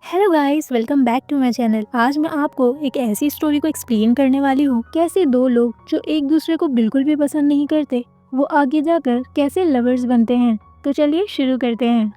Hello guys, welcome back to my channel. आज मैं आपको एक ऐसी स्टोरी को एक्सप्लेन करने वाली हूँ, कैसे दो लोग जो एक दूसरे को बिल्कुल भी पसंद नहीं करते, वो आगे जाकर कैसे लवर्स बनते हैं। तो चलिए शुरू करते हैं।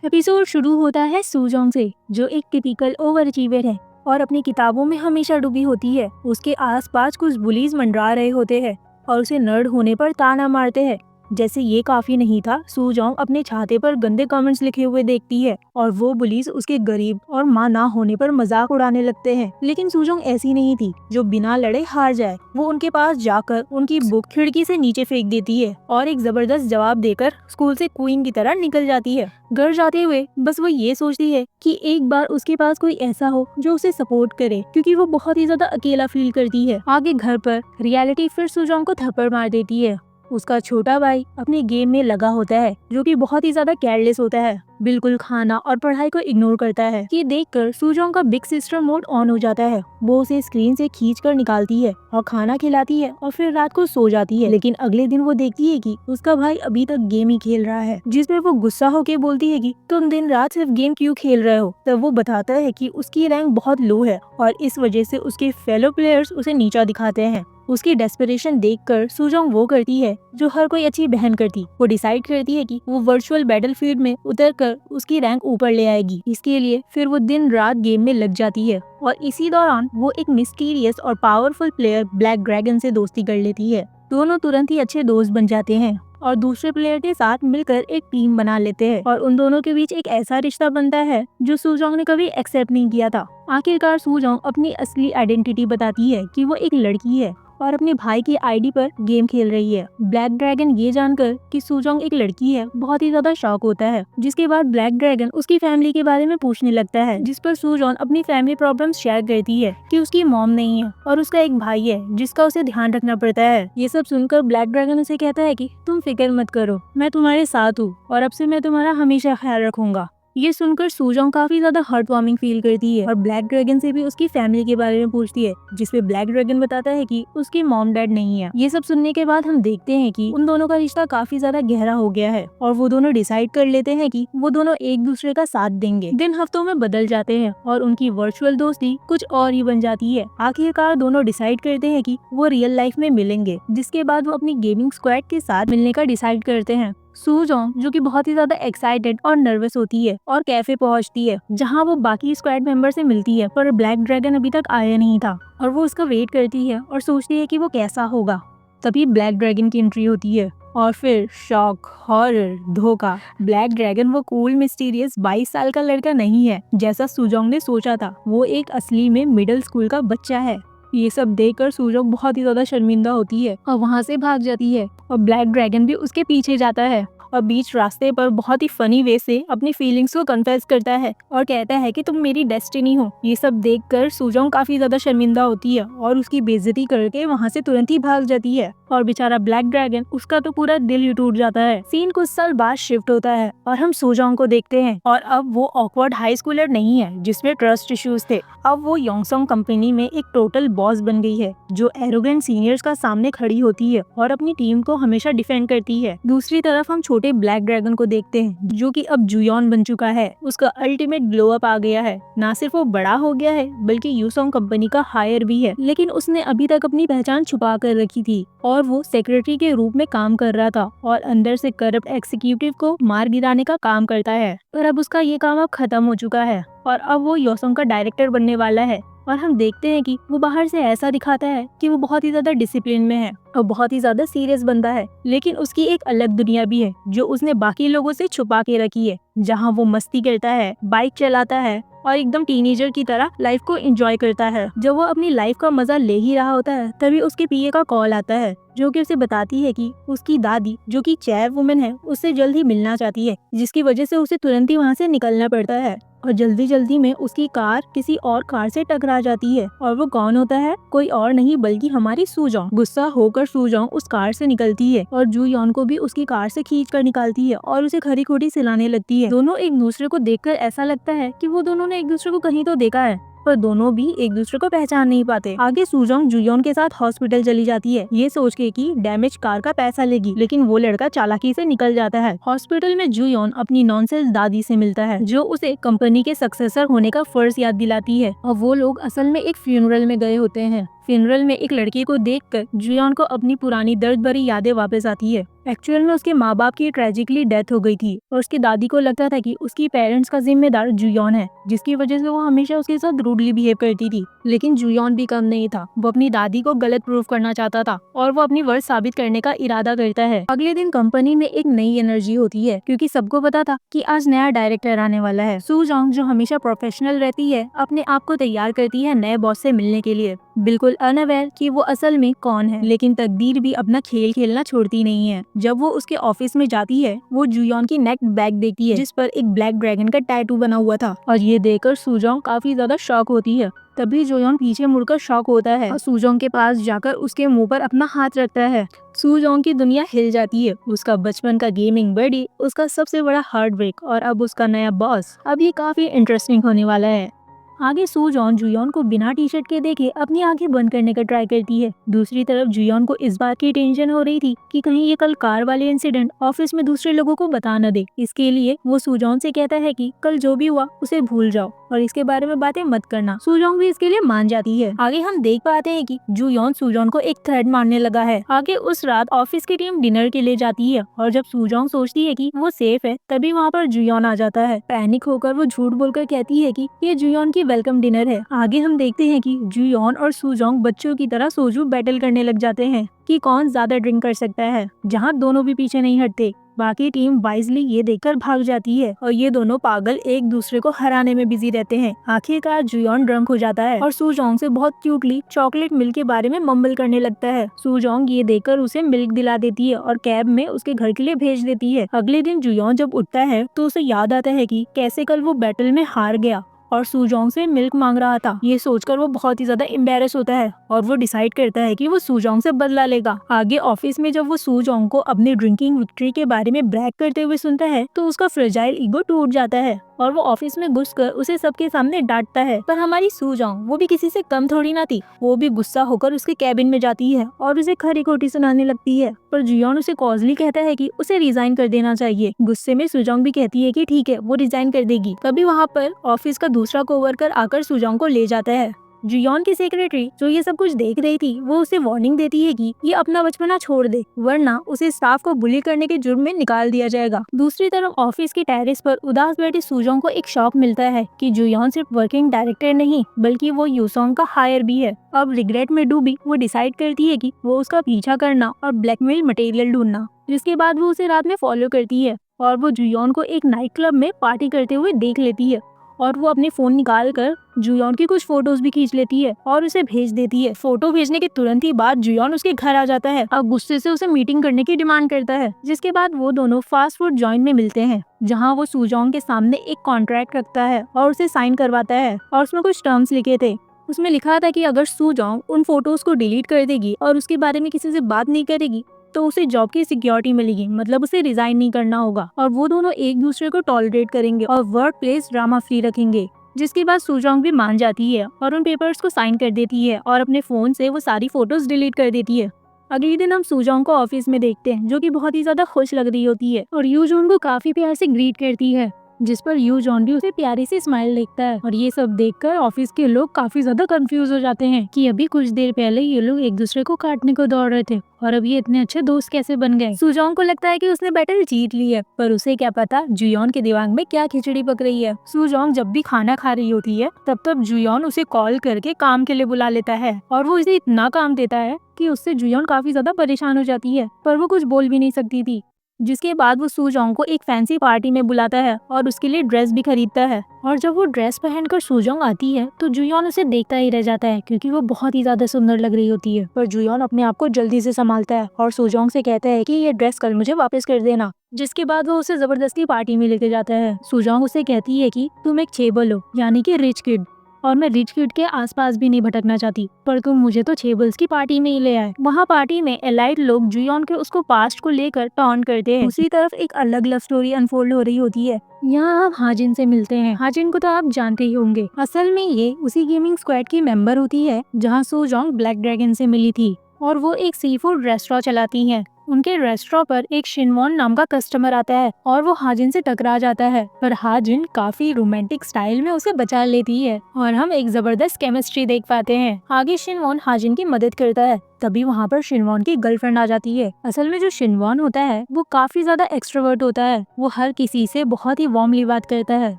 एपिसोड शुरू होता है सूजोंग से, जो एक टिपिकल ओवर अचीवर है और अपनी किताबों में हमेशा डूबी होती है। उसके आसपास कुछ बुलीज मंडरा रहे होते हैं और उसे नर्ड होने पर ताना मारते हैं। जैसे ये काफी नहीं था, सूजोंग अपने छाते पर गंदे कमेंट्स लिखे हुए देखती है और वो पुलिस उसके गरीब और माँ ना होने पर मजाक उड़ाने लगते हैं। लेकिन सूजोंग ऐसी नहीं थी जो बिना लड़े हार जाए। वो उनके पास जाकर उनकी बुक खिड़की से नीचे फेंक देती है और एक जबरदस्त जवाब देकर स्कूल से क्वीन की तरह निकल जाती है। घर जाते हुए बस वो ये सोचती है कि एक बार उसके पास कोई ऐसा हो जो उसे सपोर्ट करे, क्योंकि वो बहुत ही ज्यादा अकेला फील करती है। आगे घर पर रियलिटी फिर सूजोंग को थप्पड़ मार देती है। उसका छोटा भाई अपने गेम में लगा होता है, जो कि बहुत ही ज्यादा केयरलेस होता है, बिल्कुल खाना और पढ़ाई को इग्नोर करता है। ये देखकर सूजोंग का बिग सिस्टर मोड ऑन हो जाता है। वो उसे स्क्रीन से खींच कर निकालती है और खाना खिलाती है और फिर रात को सो जाती है। लेकिन अगले दिन वो देखती है कि उसका भाई अभी तक गेम ही खेल रहा है, जिसपे वो गुस्सा होकर बोलती है कि तुम दिन रात सिर्फ गेम क्यों खेल रहे हो। तब वो बताता है कि उसकी रैंक बहुत लो है और इस वजह से उसके फेलो प्लेयर्स उसे नीचा दिखाते हैं। उसकी डेस्परेशन देखकर सूजोंग वो करती है जो हर कोई अच्छी बहन करती। वो डिसाइड करती है कि वो वर्चुअल बैटलफील्ड में उतरकर उसकी रैंक ऊपर ले आएगी। इसके लिए फिर वो दिन रात गेम में लग जाती है और इसी दौरान वो एक मिस्टीरियस और पावरफुल प्लेयर ब्लैक ड्रैगन से दोस्ती कर लेती है। दोनों तुरंत ही अच्छे दोस्त बन जाते हैं और दूसरे प्लेयर के साथ मिलकर एक टीम बना लेते हैं और उन दोनों के बीच एक ऐसा रिश्ता बनता है जो सूजोंग ने कभी एक्सेप्ट नहीं किया था। आखिरकार सूजोंग अपनी असली आइडेंटिटी बताती है कि वो एक लड़की है और अपने भाई की आईडी पर गेम खेल रही है। ब्लैक ड्रैगन ये जानकर कि सूजोंग एक लड़की है बहुत ही ज्यादा शॉक होता है, जिसके बाद ब्लैक ड्रैगन उसकी फैमिली के बारे में पूछने लगता है, जिस पर सूजोंग अपनी फैमिली प्रॉब्लम्स शेयर करती है कि उसकी मॉम नहीं है और उसका एक भाई है जिसका उसे ध्यान रखना पड़ता है। ये सब सुनकर ब्लैक ड्रैगन उसे कहता है कि तुम फिक्र मत करो, मैं तुम्हारे साथ हूँ और अब से मैं तुम्हारा हमेशा ख्याल रखूंगा। ये सुनकर सूजोंग काफी ज्यादा हार्ट वार्मिंग फील करती है और ब्लैक ड्रैगन से भी उसकी फैमिली के बारे में पूछती है, जिसपे ब्लैक ड्रैगन बताता है कि उसकी मॉम डैड नहीं है। ये सब सुनने के बाद हम देखते हैं कि उन दोनों का रिश्ता काफी ज्यादा गहरा हो गया है और वो दोनों डिसाइड कर लेते हैं कि वो दोनों एक दूसरे का साथ देंगे। दिन हफ्तों में बदल जाते हैं और उनकी वर्चुअल दोस्ती कुछ और ही बन जाती है। आखिरकार दोनों डिसाइड करते हैं कि वो रियल लाइफ में मिलेंगे, जिसके बाद वो अपनी गेमिंग स्क्वाड के साथ मिलने का डिसाइड करते हैं। सूजोंग जो कि बहुत ही ज्यादा एक्साइटेड और नर्वस होती है और कैफे पहुंचती है, जहां वो बाकी स्क्वाड मेंबर से मिलती है, पर ब्लैक ड्रैगन अभी तक आया नहीं था और वो उसका वेट करती है और सोचती है कि वो कैसा होगा। तभी ब्लैक ड्रैगन की एंट्री होती है और फिर शॉक, हॉरर, धोखा। ब्लैक ड्रैगन वो कूल मिस्टीरियस 22 साल का लड़का नहीं है जैसा सूजोंग ने सोचा था। वो एक असली में मिडिल स्कूल का बच्चा है। ये सब देखकर सूजोंग बहुत ही ज्यादा शर्मिंदा होती है और वहाँ से भाग जाती है और ब्लैक ड्रैगन भी उसके पीछे जाता है और बीच रास्ते पर बहुत ही फनी वे से अपनी फीलिंग्स को कन्फेस करता है और कहता है कि तुम मेरी डेस्टिनी हो। ये सब देखकर सूजोंग काफी ज्यादा शर्मिंदा होती है और उसकी बेइज्जती करके वहाँ से तुरंत ही भाग जाती है और बेचारा ब्लैक ड्रैगन, उसका तो पूरा दिल ही टूट जाता है। सीन कुछ साल बाद शिफ्ट होता है और हम सूजोंग को देखते हैं और अब वो ऑकवर्ड हाई स्कूलर नहीं है जिसमें ट्रस्ट इश्यूज थे। अब वो योंगसोंग कंपनी में एक टोटल बॉस बन गई है, जो एरोगेंट सीनियर्स का सामने खड़ी होती है और अपनी टीम को हमेशा डिफेंड करती है। दूसरी तरफ हम छोटे ब्लैक ड्रैगन को देखते हैं, जो कि अब जुयोन बन चुका है। उसका अल्टीमेट ग्लो अप आ गया है। ना सिर्फ वो बड़ा हो गया है बल्कि यूसोंग कंपनी का हायर भी है, लेकिन उसने अभी तक अपनी पहचान छुपा कर रखी थी और वो सेक्रेटरी के रूप में काम कर रहा था और अंदर से करप्ट एग्जीक्यूटिव को मार गिराने का काम करता है। पर अब उसका ये काम अब खत्म हो चुका है और अब वो योसोंग का डायरेक्टर बनने वाला है। और हम देखते हैं कि वो बाहर से ऐसा दिखाता है कि वो बहुत ही ज्यादा डिसिप्लिन में है और बहुत ही ज्यादा सीरियस बंदा है, लेकिन उसकी एक अलग दुनिया भी है जो उसने बाकी लोगों से छुपा के रखी है, जहाँ वो मस्ती करता है, बाइक चलाता है और एकदम टीनेजर की तरह लाइफ को एंजॉय करता है। जब वो अपनी लाइफ का मजा ले ही रहा होता है, तभी उसके पीए का कॉल आता है, जो कि उसे बताती है कि उसकी दादी, जो कि चेयर वुमेन है, उससे जल्द ही मिलना चाहती है, जिसकी वजह से उसे तुरंत ही वहाँ से निकलना पड़ता है। और जल्दी जल्दी में उसकी कार किसी और कार से टकरा जाती है और वो कौन होता है, कोई और नहीं बल्कि हमारी सूजोंग। गुस्सा होकर सूजोंग उस कार से निकलती है और जुयोन को भी उसकी कार से खींच कर निकालती है और उसे खरी खोटी सिलाने लगती है। दोनों एक दूसरे को देखकर ऐसा लगता है कि वो दोनों ने एक दूसरे को कहीं तो देखा है, पर दोनों भी एक दूसरे को पहचान नहीं पाते। आगे सूजोंग जुयोन के साथ हॉस्पिटल चली जाती है, ये सोच के कि डैमेज कार का पैसा लेगी, लेकिन वो लड़का चालाकी से निकल जाता है। हॉस्पिटल में जुयोन अपनी नॉनसेंस दादी से मिलता है, जो उसे कंपनी के सक्सेसर होने का फर्ज याद दिलाती है। और वो लोग असल में एक फ्यूनरल में गए होते हैं। फ्यूनरल में एक लड़की को देखकर जुयोन को अपनी पुरानी दर्द भरी यादें वापस आती है। एक्चुअल में उसके माँ बाप की ट्रेजिकली डेथ हो गई थी और उसकी दादी को लगता था कि उसकी पेरेंट्स का जिम्मेदार जुयोन है, जिसकी वजह से वो हमेशा उसके साथ रूडली बिहेव करती थी। लेकिन जुयोन भी कम नहीं था, वो अपनी दादी को गलत प्रूव करना चाहता था और वो अपनी वर्थ साबित करने का इरादा करता है। अगले दिन कंपनी में एक नई एनर्जी होती है, क्योंकि सबको पता था कि आज नया डायरेक्टर आने वाला है। सूजोंग, जो हमेशा प्रोफेशनल रहती है, अपने आप को तैयार करती है नए बॉस से मिलने के लिए, बिल्कुल अनअवेयर कि वो असल में कौन है। लेकिन तकदीर भी अपना खेल खेलना छोड़ती नहीं है। जब वो उसके ऑफिस में जाती है, वो जुयोन की नेक बैग देखती है, जिस पर एक ब्लैक ड्रैगन का टैटू बना हुआ था, और ये देखकर सूजोंग काफी ज्यादा शॉक होती है। तभी जुयोन पीछे मुड़कर शॉक होता है और सूजोंग के पास जाकर उसके मुंह पर अपना हाथ रखता है। सूजोंग की दुनिया हिल जाती है। उसका बचपन का गेमिंग बडी, उसका सबसे बड़ा हार्ट ब्रेक और अब उसका नया बॉस। अब ये काफी इंटरेस्टिंग होने वाला है। आगे सूजोन जुयोन को बिना टी शर्ट के देखे अपनी आंखें बंद करने का ट्राई करती है। दूसरी तरफ जुयोन को इस बात की टेंशन हो रही थी कि कहीं ये कल कार वाले इंसिडेंट ऑफिस में दूसरे लोगों को बता न दे। इसके लिए वो सूजोन से कहता है कि कल जो भी हुआ उसे भूल जाओ और इसके बारे में बातें मत करना। सूजोन भी इसके लिए मान जाती है। आगे हम देख पाते हैं कि जुयोन सूजोन को एक थ्रेड मारने लगा है। आगे उस रात ऑफिस की टीम डिनर के लिए जाती है और जब सूजोन सोचती है कि वो सेफ है, तभी वहाँ पर जुयोन आ जाता है। पैनिक होकर वो झूठ बोलकर कहती है कि ये जुयोन की वेलकम डिनर है। आगे हम देखते हैं कि जुयोन और सूजोंग बच्चों की तरह सोजू बैटल करने लग जाते हैं कि कौन ज्यादा ड्रिंक कर सकता है, जहाँ दोनों भी पीछे नहीं हटते। बाकी टीम वाइजली ये देखकर भाग जाती है और ये दोनों पागल एक दूसरे को हराने में बिजी रहते हैं। आखिरकार जुयोन ड्रंक हो जाता है और सूजोंग से बहुत क्यूटली चॉकलेट मिल्क के बारे में मम्बल करने लगता है। सूजोंग ये देखकर उसे मिल्क दिला देती है और कैब में उसके घर के लिए भेज देती है। अगले दिन जुयोन जब उठता है तो उसे याद आता है कि कैसे कल वो बैटल में हार गया और सूजोंग से मिल्क मांग रहा था। ये सोचकर वो बहुत ही ज्यादा एम्बेरस होता है और वो डिसाइड करता है कि वो सूजोंग से बदला लेगा। आगे ऑफिस में जब वो सूजोंग को अपने ड्रिंकिंग विक्ट्री के बारे में ब्रैग करते हुए सुनता है तो उसका फ्रेजाइल ईगो टूट जाता है और वो ऑफिस में घुसकर उसे सबके सामने डांटता है। पर हमारी सूजोंग, वो भी किसी से कम थोड़ी ना थी। वो भी गुस्सा होकर उसके कैबिन में जाती है और उसे खरी खोटी सुनाने लगती है। पर जुयोन उसे कॉजली कहता है कि उसे रिजाइन कर देना चाहिए। गुस्से में सूजोंग भी कहती है कि ठीक है, वो रिजाइन कर देगी। तभी वहाँ पर ऑफिस का दूसरा कोवर्कर आकर सूजोंग को ले जाता है। जुयोन की सेक्रेटरी, जो ये सब कुछ देख रही थी, वो उसे वार्निंग देती है कि ये अपना बचपना छोड़ दे, वरना उसे स्टाफ को बुली करने के जुर्म में निकाल दिया जाएगा। दूसरी तरफ ऑफिस के टेरेस पर उदास बैठे सूजोंग को एक शॉक मिलता है कि जुयोन सिर्फ वर्किंग डायरेक्टर नहीं, बल्कि वो यूसोंग का हायर भी है। अब रिग्रेट में डूबी वो डिसाइड करती है कि वो उसका पीछा करना और ब्लैकमेल मटेरियल ढूंढना, जिसके बाद वो उसे रात में फॉलो करती है और वो जुयोन को एक नाइट क्लब में पार्टी करते हुए देख लेती है और वो अपने फोन निकाल कर जुयोन की कुछ फोटोज भी खींच लेती है और उसे भेज देती है। फोटो भेजने के तुरंत ही बाद जुयोन उसके घर आ जाता है और गुस्से से उसे मीटिंग करने की डिमांड करता है, जिसके बाद वो दोनों फास्ट फूड जॉइंट में मिलते हैं, जहां वो सूजोंग के सामने एक कॉन्ट्रैक्ट रखता है और उसे साइन करवाता है और उसमें कुछ टर्म्स लिखे थे। उसमें लिखा था कि अगर सूजोंग उन फोटोज को डिलीट कर देगी और उसके बारे में किसी से बात नहीं करेगी तो उसे जॉब की सिक्योरिटी मिलेगी, मतलब उसे रिजाइन नहीं करना होगा और वो दोनों एक दूसरे को टॉलरेट करेंगे और वर्क प्लेस ड्रामा फ्री रखेंगे। जिसके बाद सूजोंग भी मान जाती है और उन पेपर्स को साइन कर देती है और अपने फोन से वो सारी फोटोज डिलीट कर देती है। अगले दिन हम सूजोंग को ऑफिस में देखते हैं, जो कि बहुत ही ज्यादा खुश लग रही होती है और यूजोन को काफी प्यार से ग्रीट करती है, जिस पर यूजोन भी उसे प्यारी सी स्माइल देखता है। और ये सब देखकर ऑफिस के लोग काफी ज्यादा कंफ्यूज हो जाते हैं कि अभी कुछ देर पहले ये लोग एक दूसरे को काटने को दौड़ रहे थे और अब ये इतने अच्छे दोस्त कैसे बन गए। सूजोंग को लगता है कि उसने बैटल जीत ली है, पर उसे क्या पता जुयोन के दिमाग में क्या खिचड़ी पक रही है। सूजोंग जब भी खाना खा रही होती है तब जुयोन उसे कॉल करके काम के लिए बुला लेता है और वो इसे इतना काम देता है कि उससे जुयोन काफी ज्यादा परेशान हो जाती है, पर वो कुछ बोल भी नहीं सकती थी। जिसके बाद वो सूजोंग को एक फैंसी पार्टी में बुलाता है और उसके लिए ड्रेस भी खरीदता है और जब वो ड्रेस पहनकर सूजोंग आती है तो जुयोन उसे देखता ही रह जाता है, क्योंकि वो बहुत ही ज्यादा सुंदर लग रही होती है। पर जुयोन अपने आप को जल्दी से संभालता है और सूजोंग से कहता है कि ये ड्रेस कल मुझे वापस कर देना। जिसके बाद वो उसे जबरदस्ती पार्टी में लेके जाता है। सूजोंग उसे कहती है कि तुम एक चेबल हो, यानी कि रिच किड, और मैं रिच किड के आसपास भी नहीं भटकना चाहती, पर तुम मुझे तो छेबल्स की पार्टी में ही ले आए। वहाँ पार्टी में एलाइट लोग जुयोन के उसको पास्ट को लेकर टॉन्ट करते हैं। दूसरी तरफ एक अलग लव स्टोरी अनफोल्ड हो रही होती है। यहाँ आप हाजिन से मिलते हैं। हाजिन को तो आप जानते ही होंगे, असल में ये उसी गेमिंग स्क्वाड की मेंबर होती है जहाँ सूजोंग ब्लैक ड्रैगन से मिली थी, और वो एक सी फूड रेस्टोरेंट चलाती हैं। उनके रेस्टोरेंट पर एक शिनवॉन नाम का कस्टमर आता है और वो हाजिन से टकरा जाता है, पर हाजिन काफी रोमांटिक स्टाइल में उसे बचा लेती है और हम एक जबरदस्त केमिस्ट्री देख पाते हैं। आगे शिनवॉन हाजिन की मदद करता है, तभी वहाँ पर शिनवॉन की गर्लफ्रेंड आ जाती है। असल में जो शिनवॉन होता है वो काफी ज्यादा एक्सट्रोवर्ट होता है। वो हर किसी से बहुत ही वार्मली बात करता है,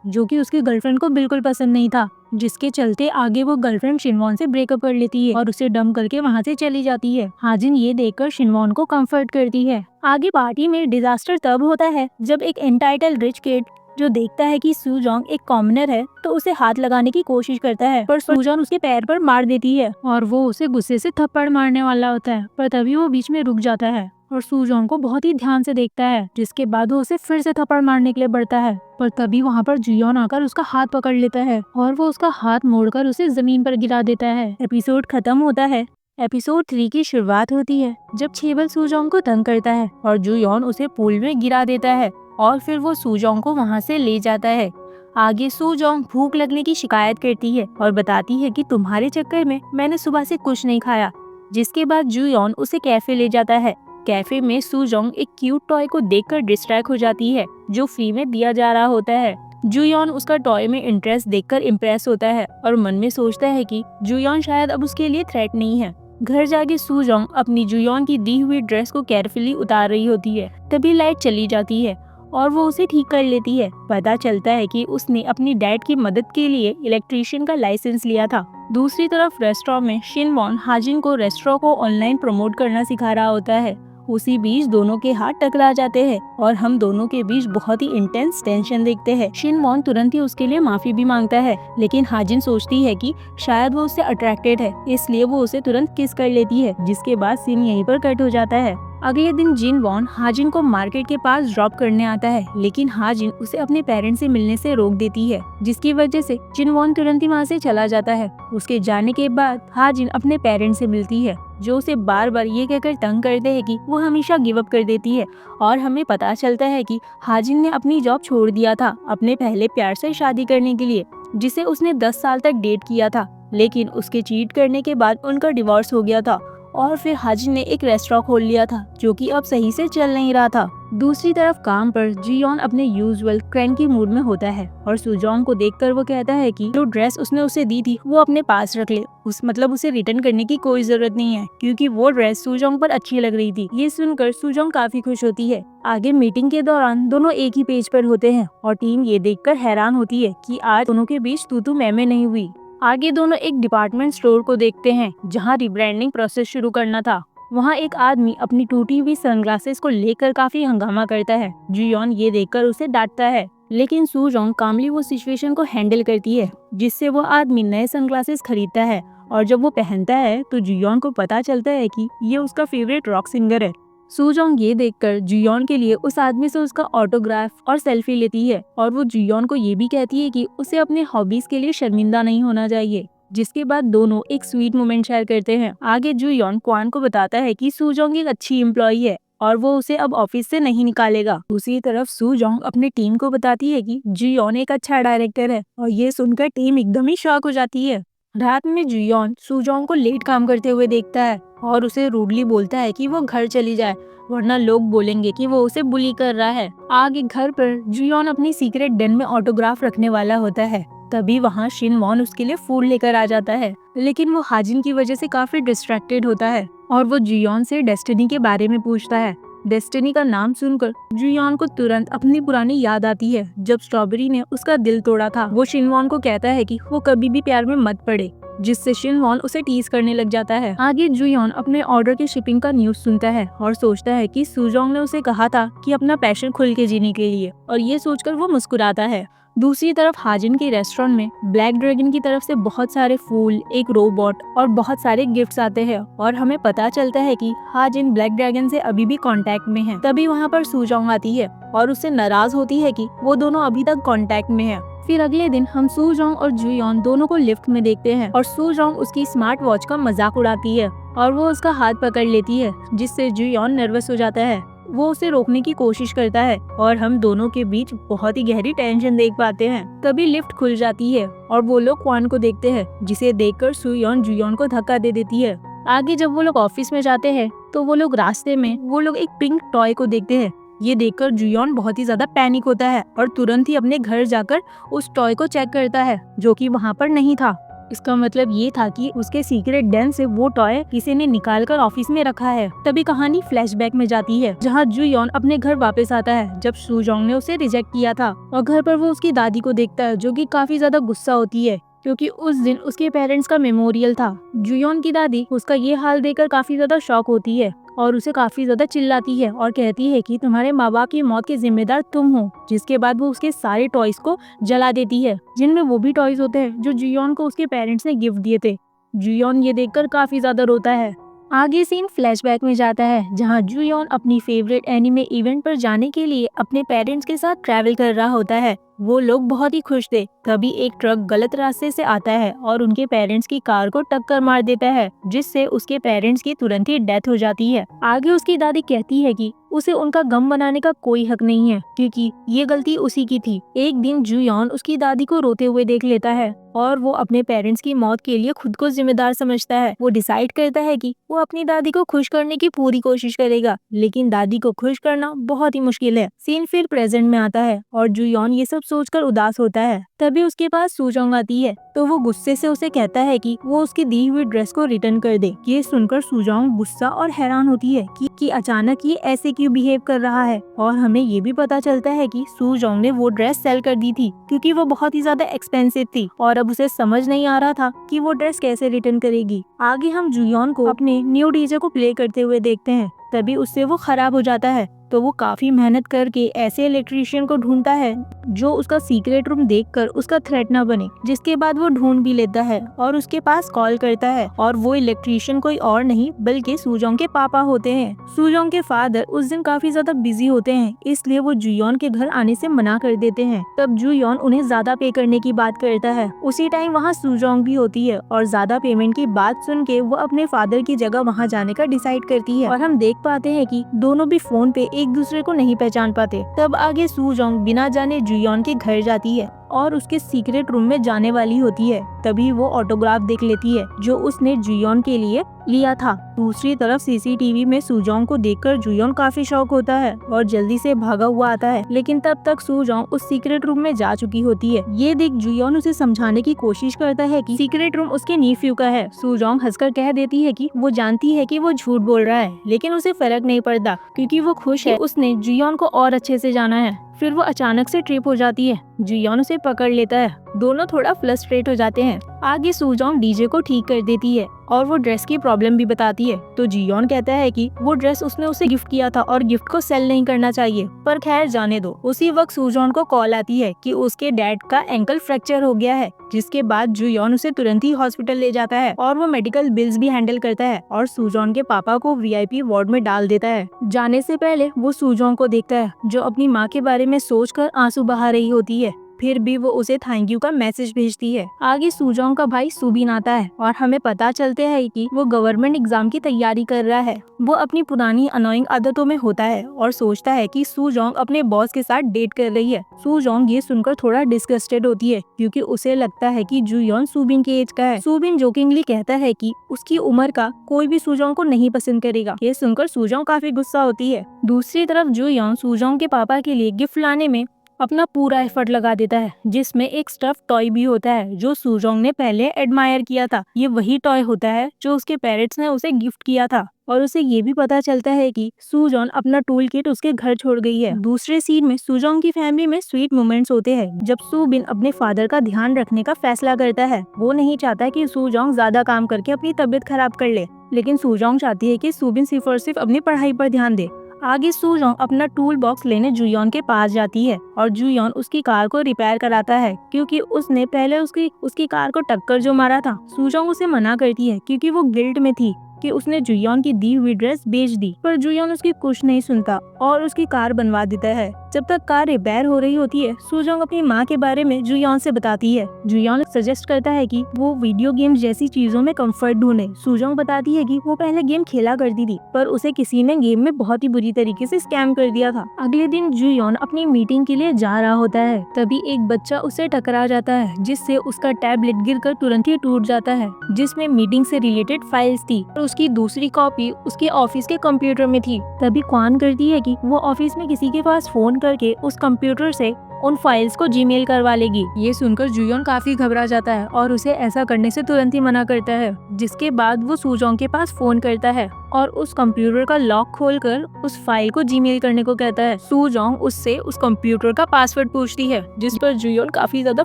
जो कि उसकी गर्लफ्रेंड को बिल्कुल पसंद नहीं था, जिसके चलते आगे वो गर्लफ्रेंड शिनवॉन से ब्रेकअप कर लेती है और उसे डंप करके वहाँ से चली जाती है। हाजिन ये देखकर शिनवॉन को कंफर्ट करती है। आगे पार्टी में डिजास्टर तब होता है जब एक एंटाइटल रिच किड जो देखता है कि सूजोंग एक कॉमनर है तो उसे हाथ लगाने की कोशिश करता है, पर सूजोंग उसके पैर पर मार देती है और वो उसे गुस्से से थप्पड़ मारने वाला होता है, पर तभी वो बीच में रुक जाता है और सूजोंग को बहुत ही ध्यान से देखता है, जिसके बाद वो उसे फिर से थप्पड़ मारने के लिए बढ़ता है, पर तभी वहाँ पर जुयोन आकर उसका हाथ पकड़ लेता है और वो उसका हाथ मोड़कर उसे जमीन पर गिरा देता है। एपिसोड खत्म होता है। एपिसोड 3 की शुरुआत होती है जब छेबल सूजोंग को तंग करता है और जुयोन उसे पूल में गिरा देता है और फिर वो सूजोंग को वहाँ से ले जाता है। आगे सूजोंग भूख लगने की शिकायत करती है और बताती है कि तुम्हारे चक्कर में मैंने सुबह से कुछ नहीं खाया, जिसके बाद जुयोन उसे कैफे ले जाता है। कैफे में सूजोंग एक क्यूट टॉय को देखकर डिस्ट्रैक्ट हो जाती है जो फ्री में दिया जा रहा होता है। जुयोन उसका टॉय में इंटरेस्ट देखकर इम्प्रेस होता है और मन में सोचता है कि जुयोन शायद अब उसके लिए थ्रेट नहीं है। घर जाके सूजोंग अपनी जुयोन की दी हुई ड्रेस को केयरफुली उतार रही होती है, तभी लाइट चली जाती है और वो उसे ठीक कर लेती है। पता चलता है कि उसने अपनी डैड की मदद के लिए इलेक्ट्रीशियन का लाइसेंस लिया था। दूसरी तरफ रेस्टोरेंट में शिनवॉन हाजिन को रेस्टोरेंट को ऑनलाइन प्रमोट करना सिखा रहा होता है। उसी बीच दोनों के हाथ टकरा जाते हैं और हम दोनों के बीच बहुत ही इंटेंस टेंशन देखते हैं। शिनवॉन तुरंत ही उसके लिए माफी भी मांगता है, लेकिन हाजिन सोचती है कि शायद वो उससे अट्रैक्टेड है, इसलिए वो उसे तुरंत किस कर लेती है, जिसके बाद सीन यहीं पर कट हो जाता है। अगले दिन जिनवॉन हाजिन को मार्केट के पास ड्रॉप करने आता है, लेकिन हाजिन उसे अपने पेरेंट्स से मिलने से रोक देती है, जिसकी वजह से जिनवॉन तुरंत ही वहाँ से चला जाता है। उसके जाने के बाद हाजिन अपने पेरेंट्स से मिलती है, जो उसे बार बार ये कहकर तंग करते हैं कि वो हमेशा गिव अप कर देती है, और हमें पता चलता है कि हाजिन ने अपनी जॉब छोड़ दिया था अपने पहले प्यार से शादी करने के लिए, जिसे उसने 10 साल तक डेट किया था, लेकिन उसके चीट करने के बाद उनका डिवोर्स हो गया था और फिर हाजिन ने एक रेस्टोरेंट खोल लिया था जो कि अब सही से चल नहीं रहा था। दूसरी तरफ काम पर जियोन अपने यूजुअल क्रैंकी मूड में होता है और सूजोंग को देखकर वो कहता है कि जो ड्रेस उसने उसे दी थी वो अपने पास रख ले, उसे रिटर्न करने की कोई जरूरत नहीं है, क्योंकि वो ड्रेस सूजोंग पर अच्छी लग रही थी। ये सुनकर सूजोंग काफी खुश होती है। आगे मीटिंग के दौरान दोनों एक ही पेज पर होते हैं और टीम ये देखकर हैरान होती है कि आज दोनों के बीच तू मैमे नहीं हुई। आगे दोनों एक डिपार्टमेंट स्टोर को देखते हैं जहां रिब्रांडिंग प्रोसेस शुरू करना था। वहां एक आदमी अपनी टूटी हुई सनग्लासेस को लेकर काफी हंगामा करता है। जुयोन ये देखकर उसे डांटता है, लेकिन सूजोंग कामली वो सिचुएशन को हैंडल करती है, जिससे वो आदमी नए सनग्लासेस खरीदता है और जब वो पहनता है तो जुयोन को पता चलता है कि ये उसका फेवरेट रॉक सिंगर है। सूजोंग ये देखकर जुयोन के लिए उस आदमी से उसका ऑटोग्राफ और सेल्फी लेती है और वो जुयोन को ये भी कहती है कि उसे अपने हॉबीज के लिए शर्मिंदा नहीं होना चाहिए, जिसके बाद दोनों एक स्वीट मोमेंट शेयर करते हैं। आगे जुयोन क्वान को बताता है कि सूजोंग एक अच्छी एम्प्लॉई है और वो उसे अब ऑफिस से नहीं निकालेगा। दूसरी तरफ सूजोंग अपनी टीम को बताती है कि जुयोन एक अच्छा डायरेक्टर है और ये सुनकर टीम एकदम ही शॉक हो जाती है। रात में जुयोन सूजोंग को लेट काम करते हुए देखता है और उसे रूडली बोलता है कि वो घर चली जाए, वरना लोग बोलेंगे कि वो उसे बुली कर रहा है। आगे घर पर जुयोन अपनी सीक्रेट डेन में ऑटोग्राफ रखने वाला होता है, तभी वहाँ शिनवॉन उसके लिए फूल लेकर आ जाता है, लेकिन वो हाजिन की वजह से काफी डिस्ट्रैक्टेड होता है और वो जुयोन से डेस्टिनी के बारे में पूछता है। डेस्टिनी का नाम सुनकर जुयोन को तुरंत अपनी पुरानी याद आती है जब स्ट्रॉबेरी ने उसका दिल तोड़ा था। वो शिनवॉन को कहता है कि वो कभी भी प्यार में मत पड़े, जिससे शिनवॉन उसे टीज करने लग जाता है। आगे जुयोन अपने ऑर्डर की शिपिंग का न्यूज सुनता है और सोचता है कि सूजोंग ने उसे कहा था कि अपना पैशन खुल के जीने के लिए, और ये सोचकर वो मुस्कुराता है। दूसरी तरफ हाजिन के रेस्टोरेंट में ब्लैक ड्रैगन की तरफ से बहुत सारे फूल, एक रोबोट और बहुत सारे गिफ्ट्स आते हैं और हमें पता चलता है कि हाजिन ब्लैक ड्रैगन से अभी भी कांटेक्ट में है। तभी वहाँ पर सूजोंग आती है और उससे नाराज होती है कि वो दोनों अभी तक कांटेक्ट में है। फिर अगले दिन हम सूजोंग और जुयॉन दोनों को लिफ्ट में देखते हैं और सूजोंग उसकी स्मार्ट वॉच का मजाक उड़ाती है और वो उसका हाथ पकड़ लेती है, जिससे जुयॉन नर्वस हो जाता है। वो उसे रोकने की कोशिश करता है और हम दोनों के बीच बहुत ही गहरी टेंशन देख पाते हैं। तभी लिफ्ट खुल जाती है और वो लोग क्वान को देखते हैं, जिसे देखकर सुयॉन जुयॉन को धक्का दे देती है। आगे जब वो लोग ऑफिस में जाते हैं तो वो लोग रास्ते में एक पिंक टॉय को देखते हैं। ये देखकर जुयॉन बहुत ही ज्यादा पैनिक होता है और तुरंत ही अपने घर जाकर उस टॉय को चेक करता है, जो कि वहाँ पर नहीं था। इसका मतलब ये था कि उसके सीक्रेट डेन से वो टॉय किसी ने निकाल कर ऑफिस में रखा है। तभी कहानी फ्लैशबैक में जाती है, जहाँ जुयॉन अपने घर वापस आता है जब सूजोंग ने उसे रिजेक्ट किया था, और घर पर वो उसकी दादी को देखता है, जो कि काफी ज्यादा गुस्सा होती है क्योंकि उस दिन उसके पेरेंट्स का मेमोरियल था। जुयॉन की दादी उसका ये हाल देखकर काफी ज्यादा शॉक होती है और उसे काफी ज्यादा चिल्लाती है और कहती है कि तुम्हारे माँ बाप की मौत के जिम्मेदार तुम हो। जिसके बाद वो उसके सारे टॉयज को जला देती है, जिनमें वो भी टॉयज होते हैं जो जुयॉन को उसके पेरेंट्स ने गिफ्ट दिए थे। जुयॉन ये देखकर काफी ज्यादा रोता है। आगे सीन फ्लैशबैक में जाता है, जहां जुयॉन अपनी फेवरेट एनिमे इवेंट पर जाने के लिए अपने पेरेंट्स के साथ ट्रैवल कर रहा होता है। वो लोग बहुत ही खुश थे। तभी एक ट्रक गलत रास्ते से आता है और उनके पेरेंट्स की कार को टक्कर मार देता है, जिससे उसके पेरेंट्स की तुरंत ही डेथ हो जाती है। आगे उसकी दादी कहती है कि उसे उनका गम बनाने का कोई हक नहीं है, क्योंकि ये गलती उसी की थी। एक दिन जुयॉन उसकी दादी को रोते हुए देख लेता है और वो अपने पेरेंट्स की मौत के लिए खुद को जिम्मेदार समझता है। वो डिसाइड करता है कि वो अपनी दादी को खुश करने की पूरी कोशिश करेगा, लेकिन दादी को खुश करना बहुत ही मुश्किल है। सीन फिर प्रेजेंट में आता है और जुयॉन ये सब सोचकर उदास होता है। तभी उसके पास सूजोंग आती है, तो वो गुस्से से उसे कहता है कि वो उसकी दी हुई ड्रेस को रिटर्न कर दे। ये सुनकर सूजोंग गुस्सा और हैरान होती है कि अचानक ये ऐसे क्यों बिहेव कर रहा है, और हमें ये भी पता चलता है कि सूजोंग ने वो ड्रेस सेल कर दी थी क्योंकि वो बहुत ही ज्यादा एक्सपेंसिव थी और अब उसे समझ नहीं आ रहा था कि वो ड्रेस कैसे रिटर्न करेगी। आगे हम जुयॉन को अपने न्यू डीजे को प्ले करते हुए देखते हैं। तभी उससे वो खराब हो जाता है, तो वो काफी मेहनत करके ऐसे इलेक्ट्रीशियन को ढूंढता है जो उसका सीक्रेट रूम देखकर उसका थ्रेट न बने। जिसके बाद वो ढूंढ भी लेता है और उसके पास कॉल करता है, और वो इलेक्ट्रीशियन कोई और नहीं बल्कि सूजोंग के पापा होते हैं। सूजोंग के फादर उस दिन काफी ज्यादा बिजी होते हैं, इसलिए वो जुयॉन के घर आने से मना कर देते हैं। तब जुयॉन उन्हें ज्यादा पे करने की बात करता है। उसी टाइम वहाँ सूजोंग भी होती है और ज्यादा पेमेंट की बात सुन के वो अपने फादर की जगह वहाँ जाने का डिसाइड करती है। और हम देख पाते हैं कि दोनों भी फोन पे एक दूसरे को नहीं पहचान पाते। तब आगे सूजोंग बिना जाने जुयॉन के घर जाती है और उसके सीक्रेट रूम में जाने वाली होती है। तभी वो ऑटोग्राफ देख लेती है जो उसने जुयॉन के लिए लिया था। दूसरी तरफ सीसीटीवी में सूजोंग को देखकर जुयॉन काफी शॉक होता है और जल्दी से भागा हुआ आता है, लेकिन तब तक सूजोंग उस सीक्रेट रूम में जा चुकी होती है। ये देख जुयॉन उसे समझाने की कोशिश करता है कि सीक्रेट रूम उसके नीफ्यू का है। सूजोंग हंसकर कह देती है कि वो जानती है कि वो झूठ बोल रहा है, लेकिन उसे फर्क नहीं पड़ता क्योंकि वो खुश है उसने जुयॉन को और अच्छे से जाना है। फिर वो अचानक से ट्रिप हो जाती है। जुयॉन उसे पकड़ लेता है। दोनों थोड़ा फ्रस्ट्रेट हो जाते हैं। आगे सूजोंग डीजे को ठीक कर देती है और वो ड्रेस की प्रॉब्लम भी बताती है। तो जुयॉन कहता है कि वो ड्रेस उसने उसे गिफ्ट किया था और गिफ्ट को सेल नहीं करना चाहिए, पर खैर जाने दो। उसी वक्त सूजोंग को कॉल आती है कि उसके डैड का एंकल फ्रैक्चर हो गया है, जिसके बाद जुयॉन उसे तुरंत ही हॉस्पिटल ले जाता है और वो मेडिकल बिल्स भी हैंडल करता है और सूजोंग के पापा को वीआईपी वार्ड में डाल देता है। जाने से पहले वो सूजोंग को देखता है जो अपनी माँ के बारे में सोचकर आंसू बहा रही होती है। फिर भी वो उसे थैंक यू का मैसेज भेजती है। आगे सूजोंग का भाई सुबिन आता है और हमें पता चलते है कि वो गवर्नमेंट एग्जाम की तैयारी कर रहा है। वो अपनी पुरानी अनोइंग आदतों में होता है और सोचता है कि सूजोंग अपने बॉस के साथ डेट कर रही है। सूजोंग ये सुनकर थोड़ा डिस्गस्टेड होती है क्योंकि उसे लगता है कि जुयॉन सुबिन के एज का है। सुबिन जोकिंगली कहता है कि उसकी उम्र का कोई भी सूजोंग को नहीं पसंद करेगा। ये सुनकर सूजोंग काफी गुस्सा होती है। दूसरी तरफ जुयॉन सूजोंग के पापा के लिए गिफ्ट लाने में अपना पूरा एफर्ट लगा देता है, जिसमें एक स्टफ टॉय भी होता है जो सूजोंग ने पहले एडमायर किया था। ये वही टॉय होता है जो उसके पेरेंट्स ने उसे गिफ्ट किया था और उसे ये भी पता चलता है कि सूजोंग अपना टूल किट उसके घर छोड़ गई है। दूसरे सीन में सूजोंग की फैमिली में स्वीट मोमेंट्स होते हैं जब सुबिन अपने फादर का ध्यान रखने का फैसला करता है। वो नहीं चाहता कि सूजोंग ज्यादा काम करके अपनी तबीयत खराब कर ले, लेकिन सूजोंग चाहती है कि सुबिन सिर्फ और सिर्फ अपनी पढ़ाई पर ध्यान दे। आगे सूजोंग अपना टूल बॉक्स लेने जुयॉन के पास जाती है और जुयॉन उसकी कार को रिपेयर कराता है क्योंकि उसने पहले उसकी कार को टक्कर जो मारा था। सूजोंग उसे मना करती है क्योंकि वो गिल्ट में थी कि उसने जुयॉन की दी हुई ड्रेस बेच दी, पर जुयॉन उसकी कुछ नहीं सुनता और उसकी कार बनवा देता है। जब तक कार रिपेयर हो रही होती है, सूजोंग अपनी माँ के बारे में जुयोन से बताती है। जुयोन सजेस्ट करता है कि वो वीडियो गेम जैसी चीजों में कंफर्ट ढूंढे। सूजोंग बताती है कि वो पहले गेम खेला करती थी, पर उसे किसी ने गेम में बहुत ही बुरी तरीके से स्कैम कर दिया था। अगले दिन जुयोन अपनी मीटिंग के लिए जा रहा होता है, तभी एक बच्चा उससे टकरा जाता है, जिससे उसका टैबलेट गिरकर तुरंत ही टूट जाता है, जिसमें मीटिंग से रिलेटेड फाइल्स थी और उसकी दूसरी कॉपी उसके ऑफिस के कंप्यूटर में थी। तभी क्वान करती है कि वो ऑफिस में किसी के पास फोन करके उस कंप्यूटर से उन फाइल्स को जीमेल करवा लेगी। ये सुनकर जुयोन काफी घबरा जाता है और उसे ऐसा करने से तुरंत ही मना करता है, जिसके बाद वो सूजोंग के पास फोन करता है और उस कंप्यूटर का लॉक खोलकर उस फाइल को जीमेल करने को कहता है। सूजोंग उससे उस कंप्यूटर का पासवर्ड पूछती है, जिस पर जुयोन काफी ज्यादा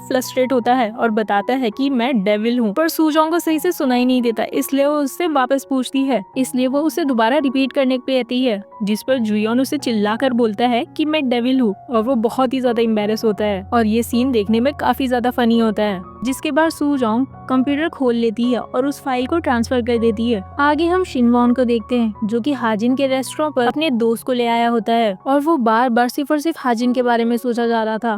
फ्रस्ट्रेट होता है और बताता है कि मैं डेविल हूँ, पर सूजोंग को सही से सुनाई नहीं देता, इसलिए वो उससे वापस पूछती है। इसलिए वो उसे दोबारा रिपीट करने पे कहती है, जिस पर जुयोन उसे चिल्लाकर बोलता है कि मैं डेविल हूँ, और वो बहुत ही ज्यादा एम्बैरेस होता है और ये सीन देखने में काफी ज्यादा फनी होता है। जिसके बाद सूजोंग कंप्यूटर खोल लेती है और उस फाइल को ट्रांसफर कर देती है। आगे हम शिनवॉन को देखते हैं, जो कि हाजिन के रेस्टोरेंट पर अपने दोस्त को ले आया होता है और वो बार बार सिर्फ और सिर्फ हाजिन के बारे में सोचा जा रहा था,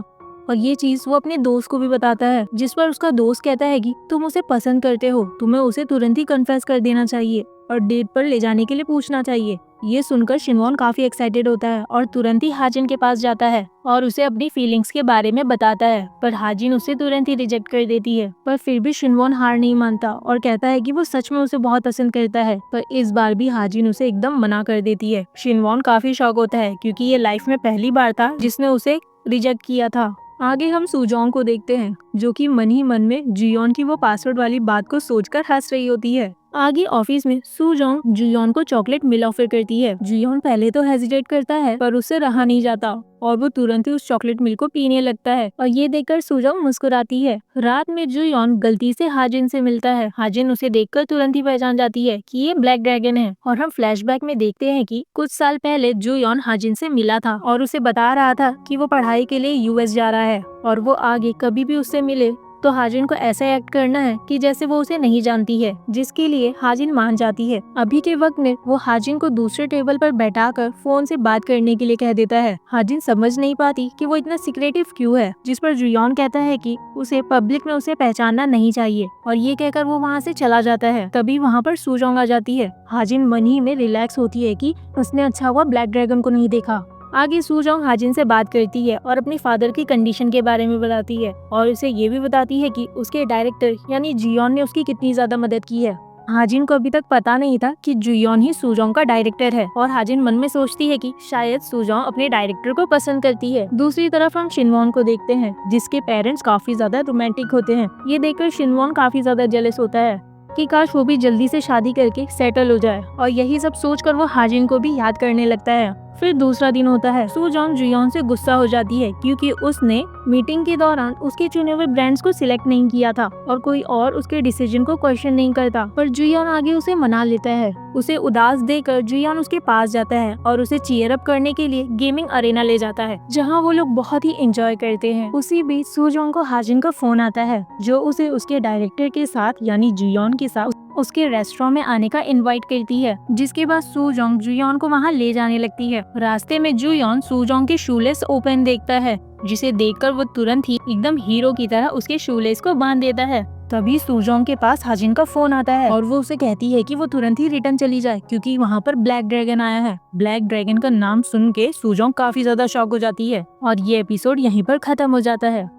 और ये चीज वो अपने दोस्त को भी बताता है, जिस पर उसका दोस्त कहता है कि तुम उसे पसंद करते हो, तुम्हें उसे तुरंत ही कन्फेस कर देना चाहिए और डेट पर ले जाने के लिए पूछना चाहिए। ये सुनकर शिनवॉन काफी एक्साइटेड होता है और तुरंत ही हाजिन के पास जाता है और उसे अपनी फीलिंग्स के बारे में बताता है, पर हाजिन उसे तुरंत ही रिजेक्ट कर देती है। पर फिर भी शिनवॉन हार नहीं मानता और कहता है कि वो सच में उसे बहुत पसंद करता है, पर इस बार भी हाजिन उसे एकदम मना कर देती है। शिनवॉन काफी शॉक होता है, क्योंकि ये लाइफ में पहली बार था जिसने उसे रिजेक्ट किया था। आगे हम सूजोंग को देखते हैं, जो कि मन ही मन में जुयोन की वो पासवर्ड वाली बात को सोचकर हंस रही होती है। आगे ऑफिस में सूजोंग जुयोन को चॉकलेट मिल ऑफर करती है। जुयोन पहले तो हेजिटेट करता है, पर उससे रहा नहीं जाता और वो तुरंत ही उस चॉकलेट मिल को पीने लगता है, और ये देखकर सूजोंग मुस्कुराती है। रात में जुयोन गलती से हाजिन से मिलता है। हाजिन उसे देखकर तुरंत ही पहचान जाती है कि ये ब्लैक ड्रैगन है, और हम फ्लैशबैक में देखते हैं कि कुछ साल पहले जुयोन हाजिन से मिला था और उसे बता रहा था कि वो पढ़ाई के लिए यूएस जा रहा है, और वो आगे कभी भी उससे मिले तो हाजिन को ऐसा एक्ट करना है कि जैसे वो उसे नहीं जानती है, जिसके लिए हाजिन मान जाती है। अभी के वक्त में वो हाजिन को दूसरे टेबल पर बैठाकर फोन से बात करने के लिए कह देता है। हाजिन समझ नहीं पाती कि वो इतना सिक्रेटिव क्यों है, जिस पर जुयोन कहता है कि उसे पब्लिक में उसे पहचानना नहीं चाहिए, और ये कहकर वो वहाँ से चला जाता है। तभी वहाँ पर सूजोंग आ जाती है। हाजिन मन ही में रिलैक्स होती है कि उसने अच्छा हुआ ब्लैक ड्रैगन को नहीं देखा। आगे सूजोंग हाजिन से बात करती है और अपनी फादर की कंडीशन के बारे में बताती है, और उसे ये भी बताती है कि उसके डायरेक्टर यानी जुयोन ने उसकी कितनी ज्यादा मदद की है। हाजिन को अभी तक पता नहीं था कि जुयोन ही सूजोंग का डायरेक्टर है, और हाजिन मन में सोचती है कि शायद सूजोंग अपने डायरेक्टर को पसंद करती है। दूसरी तरफ हम शिनवॉन को देखते हैं, जिसके पेरेंट्स काफी ज्यादा रोमांटिक होते हैं। ये देखकर शिनवॉन काफी ज्यादा जेलस होता है कि काश वो भी जल्दी से शादी करके सेटल हो जाए, और यही सब सोचकर वो हाजिन को भी याद करने लगता है। फिर दूसरा दिन होता है। सूजोंग जुयोन से गुस्सा हो जाती है, क्योंकि उसने मीटिंग के दौरान उसके चुने हुए ब्रांड्स को सिलेक्ट नहीं किया था और कोई और उसके डिसीजन को क्वेश्चन नहीं करता, पर जुयोन आगे उसे मना लेता है। उसे उदास देकर जुयोन उसके पास जाता है और उसे चीयर अप करने के लिए गेमिंग अरेना ले जाता है, जहां वो लोग बहुत ही एंजॉय करते हैं। उसी बीच सूजोंग को हाजिन का फोन आता है, जो उसे उसके डायरेक्टर के साथ यानी जुयोन के साथ उसके रेस्टोरेंट में आने का इनवाइट करती है, जिसके बाद सूजोंग जुयोन को वहां ले जाने लगती है। रास्ते में जुयोन सूजोंग के शूलेस ओपन देखता है, जिसे देखकर वो तुरंत ही एकदम हीरो की तरह उसके शूलेस को बांध देता है। तभी सूजोंग के पास हाजिन का फोन आता है और वो उसे कहती है कि वो तुरंत ही रिटर्न चली जाए, क्योंकि वहाँ पर ब्लैक ड्रैगन आया है। ब्लैक ड्रैगन का नाम सुन के सूजोंग काफी ज्यादा शॉक हो जाती है, और ये एपिसोड यहीं पर खत्म हो जाता है।